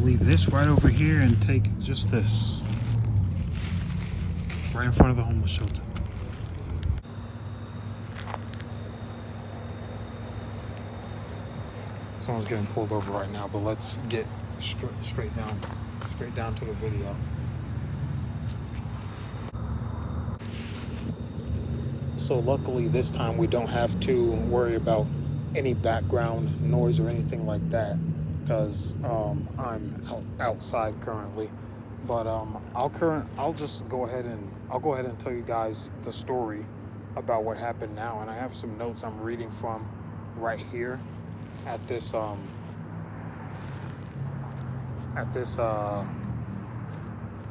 leave this right over here and take just this right in front of the homeless shelter. Someone's getting pulled over right now, but let's get straight down to the video. So luckily this time we don't have to worry about any background noise or anything like that, because I'm outside currently. But I'll just go ahead and tell you guys the story about what happened now, and I have some notes I'm reading from right here at this on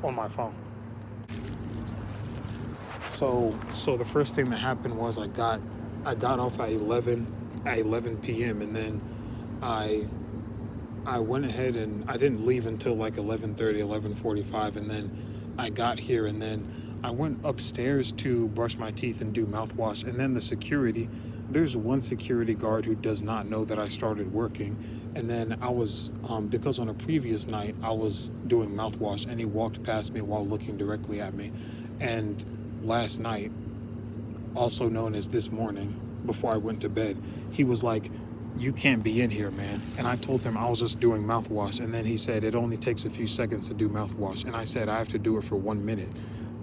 my phone. So the first thing that happened was I got off at 11 p.m. and then I went ahead and I didn't leave until like 11:30, 11:45, and then I got here and then I went upstairs to brush my teeth and do mouthwash, and then there's one security guard who does not know that I started working, and then I was because on a previous night I was doing mouthwash and he walked past me while looking directly at me. And last night, also known as this morning, before I went to bed, he was like, "You can't be in here, man." And I told him I was just doing mouthwash, and then he said it only takes a few seconds to do mouthwash, and I said I have to do it for 1 minute,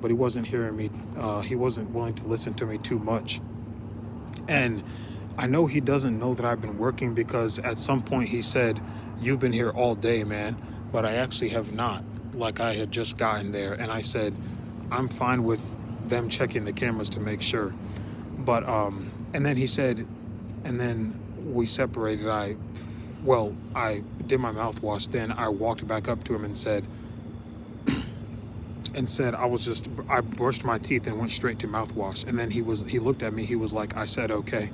but he wasn't hearing me. He wasn't willing to listen to me too much. And I know he doesn't know that I've been working, because at some point he said, "You've been here all day, man," but I actually have not. Like, I had just gotten there, and I said I'm fine with them checking the cameras to make sure. But and then he said, and then we separated. I did my mouthwash, then I walked back up to him and said I brushed my teeth and went straight to mouthwash. And then he looked at me, he was like, "I said okay."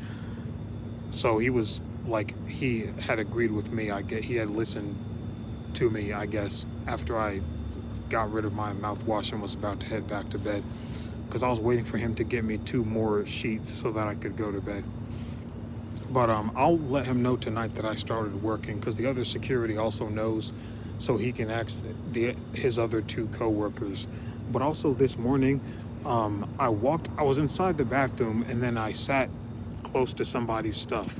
So he was like, he had agreed with me. He had listened to me, I guess, after I got rid of my mouthwash and was about to head back to bed, because I was waiting for him to get me 2 more sheets so that I could go to bed. But I'll let him know tonight that I started working, because the other security also knows, so he can ask his other 2 co-workers. But also this morning, I was inside the bathroom, and then I sat close to somebody's stuff,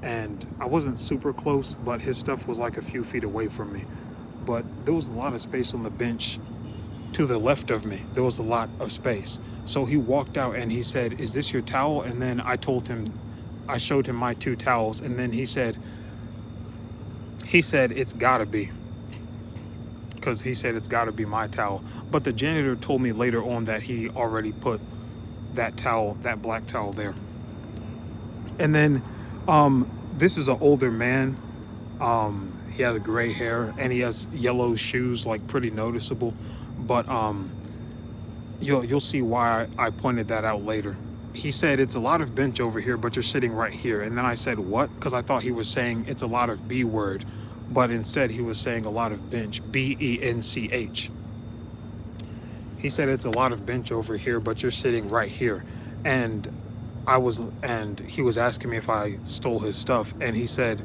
and I wasn't super close, but his stuff was like a few feet away from me. But there was a lot of space on the bench to the left of me. There was a lot of space. So he walked out and he said, "Is this your towel?" And then I showed him my 2 towels, and then he said it's gotta be, because he said it's gotta be my towel. But the janitor told me later on that he already put that black towel there. And then this is an older man. He has gray hair and he has yellow shoes, like pretty noticeable. But you'll see why I pointed that out later. He said it's a lot of bench over here, but you're sitting right here. And then I said, "What?" Because I thought he was saying it's a lot of B word, but instead he was saying a lot of bench, BENCH. He said it's a lot of bench over here, but you're sitting right here. And he was asking me if I stole his stuff, and he said,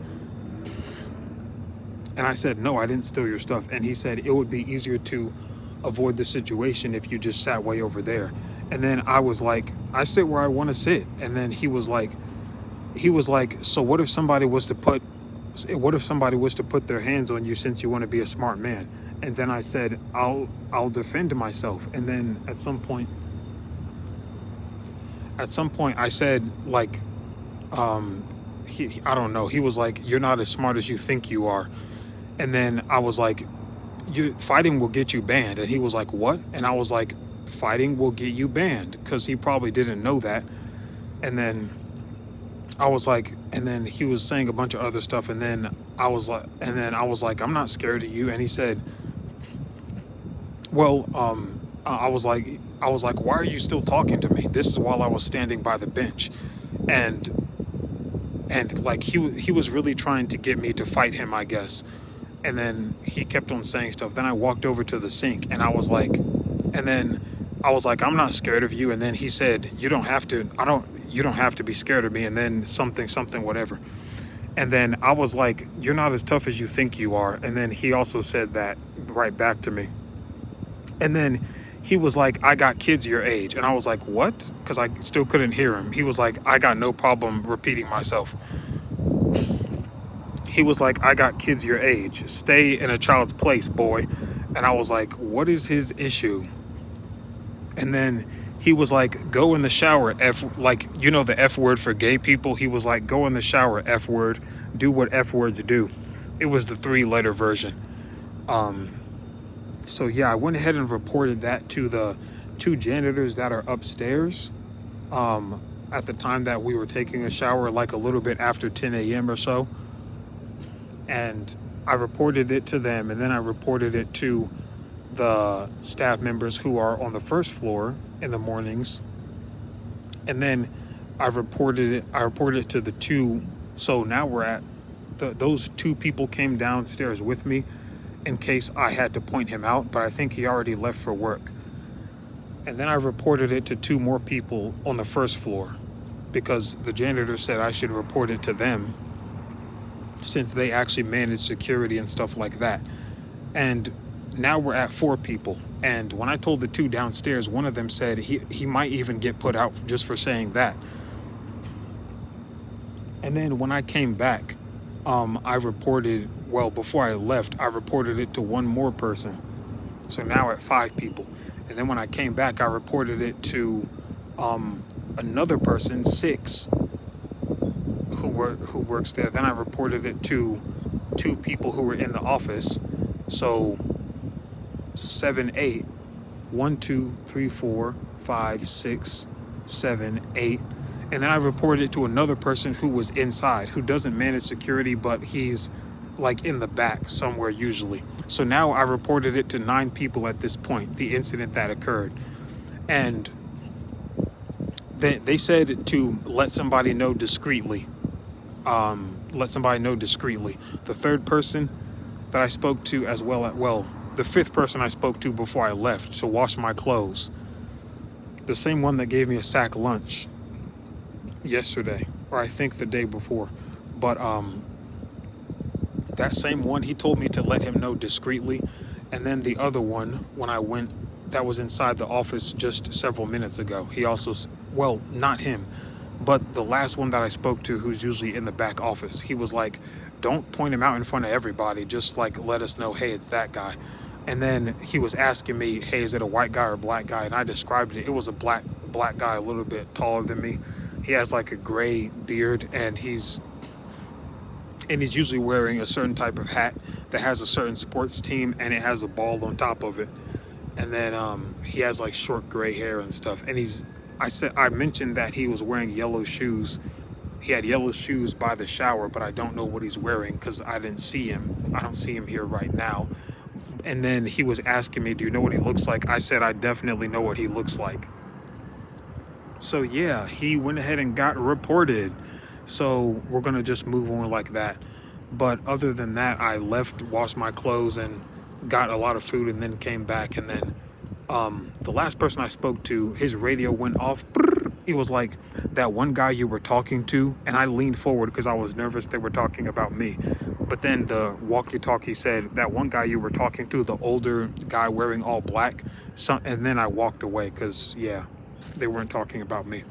and I said, "No, I didn't steal your stuff." And he said it would be easier to avoid the situation if you just sat way over there. And then I was like, "I sit where I want to sit." And then he was like, "So what if somebody was to put their hands on you, since you want to be a smart man?" And then I said, I'll defend myself." And then at some point I said, like, I don't know. He was like, "You're not as smart as you think you are." And then I was like, "Fighting will get you banned." And he was like, "What?" And I was like, "Fighting will get you banned," because he probably didn't know that. And then I was like, and then he was saying a bunch of other stuff. And then I was like, "I'm not scared of you." And he said, "Well, I was like, "Why are you still talking to me?" This is while I was standing by the bench. And like he was really trying to get me to fight him, I guess. And then he kept on saying stuff. Then I walked over to the sink, and I was like, "I'm not scared of you." And then he said, you don't have to be scared of me." And then something, whatever. And then I was like, you're not as tough as you think you are. And then he also said that right back to me. And then he was like, I got kids your age. And I was like, what? Because I still couldn't hear him. He was like, I got no problem repeating myself. He was like, I got kids your age. Stay in a child's place, boy. And I was like, what is his issue? And then he was like, go in the shower, F, like, you know, the F word for gay people. He was like, go in the shower, F word, do what F words do. It was the 3-letter version. So yeah, I went ahead and reported that to the 2 janitors that are upstairs. At the time that we were taking a shower, like a little bit after 10 a.m. or so. And I reported it to them, and then I reported it to the staff members who are on the first floor in the mornings. And then I reported it to the 2. So now we're at those 2 people came downstairs with me in case I had to point him out, but I think he already left for work. And then I reported it to 2 more people on the first floor because the janitor said I should report it to them since they actually manage security and stuff like that. And now we're at 4 people. And when I told the 2 downstairs, one of them said he might even get put out just for saying that. And then when I came back, I reported, well, before I left, I reported it to 1 more person. So now at 5 people. And then when I came back, I reported it to another person, 6, who works there. Then I reported it to 2 people who were in the office. So 7, 8. 1, 2, 3, 4, 5, 6, 7, 8. And then I reported it to another person who was inside, who doesn't manage security, but he's like in the back somewhere usually. So now I reported it to 9 people at this point, the incident that occurred. And they said to let somebody know discreetly. The 3rd person that I spoke to, as well, the 5th person I spoke to before I left to wash my clothes, the same one that gave me a sack lunch yesterday, or I think the day before. But that same one, he told me to let him know discreetly. And then the other one, when I went, that was inside the office just several minutes ago, he also, well, not him, but the last one that I spoke to, who's usually in the back office, he was like, don't point him out in front of everybody, just like let us know, hey, it's that guy. And then he was asking me, hey, is it a white guy or a black guy? And I described it. It was a black guy, a little bit taller than me. He has like a gray beard, and he's usually wearing a certain type of hat that has a certain sports team, and it has a ball on top of it. And then he has like short gray hair and stuff. And I mentioned that he was wearing yellow shoes. He had yellow shoes by the shower, but I don't know what he's wearing because I didn't see him. I don't see him here right now. And then he was asking me, do you know what he looks like? I said, I definitely know what he looks like. So yeah, he went ahead and got reported. So we're going to just move on like that. But other than that, I left, washed my clothes, and got a lot of food, and then came back. And then the last person I spoke to, his radio went off. He was like, that one guy you were talking to, and I leaned forward because I was nervous they were talking about me. But then the walkie-talkie said, that one guy you were talking to, the older guy wearing all black. And then I walked away because, yeah, they weren't talking about me.